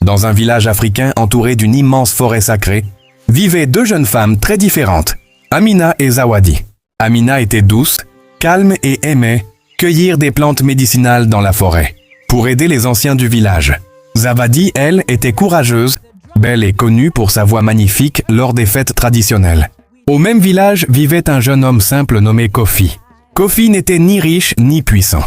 Dans un village africain entouré d'une immense forêt sacrée, vivaient deux jeunes femmes très différentes, Amina et Zawadi. Amina était douce, calme et aimait cueillir des plantes médicinales dans la forêt, pour aider les anciens du village. Zawadi, elle, était courageuse, belle et connue pour sa voix magnifique lors des fêtes traditionnelles. Au même village vivait un jeune homme simple nommé Kofi. Kofi n'était ni riche ni puissant.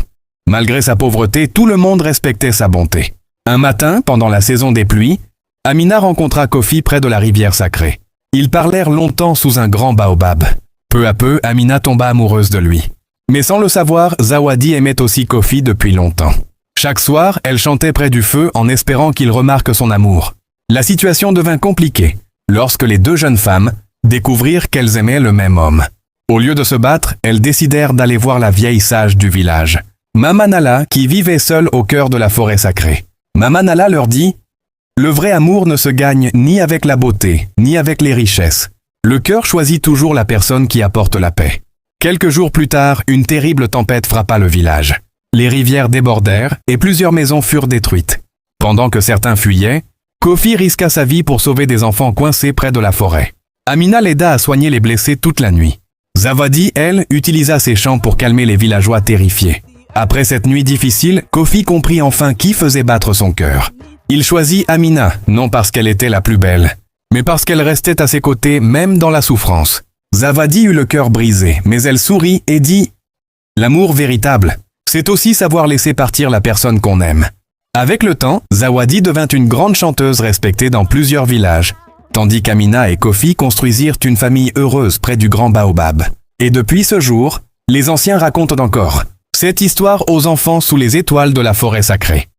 Malgré sa pauvreté, tout le monde respectait sa bonté. Un matin, pendant la saison des pluies, Amina rencontra Kofi près de la rivière sacrée. Ils parlèrent longtemps sous un grand baobab. Peu à peu, Amina tomba amoureuse de lui. Mais sans le savoir, Zawadi aimait aussi Kofi depuis longtemps. Chaque soir, elle chantait près du feu en espérant qu'il remarque son amour. La situation devint compliquée lorsque les deux jeunes femmes découvrirent qu'elles aimaient le même homme. Au lieu de se battre, elles décidèrent d'aller voir la vieille sage du village, Mama Nala, qui vivait seule au cœur de la forêt sacrée. Mama Nala leur dit « Le vrai amour ne se gagne ni avec la beauté, ni avec les richesses. Le cœur choisit toujours la personne qui apporte la paix. » Quelques jours plus tard, une terrible tempête frappa le village. Les rivières débordèrent et plusieurs maisons furent détruites. Pendant que certains fuyaient, Kofi risqua sa vie pour sauver des enfants coincés près de la forêt. Amina l'aida à soigner les blessés toute la nuit. Zawadi, elle, utilisa ses chants pour calmer les villageois terrifiés. Après cette nuit difficile, Kofi comprit enfin qui faisait battre son cœur. Il choisit Amina, non parce qu'elle était la plus belle, mais parce qu'elle restait à ses côtés même dans la souffrance. Zawadi eut le cœur brisé, mais elle sourit et dit « L'amour véritable, c'est aussi savoir laisser partir la personne qu'on aime. » Avec le temps, Zawadi devint une grande chanteuse respectée dans plusieurs villages, tandis qu'Amina et Kofi construisirent une famille heureuse près du grand baobab. Et depuis ce jour, les anciens racontent encore cette histoire aux enfants sous les étoiles de la forêt sacrée.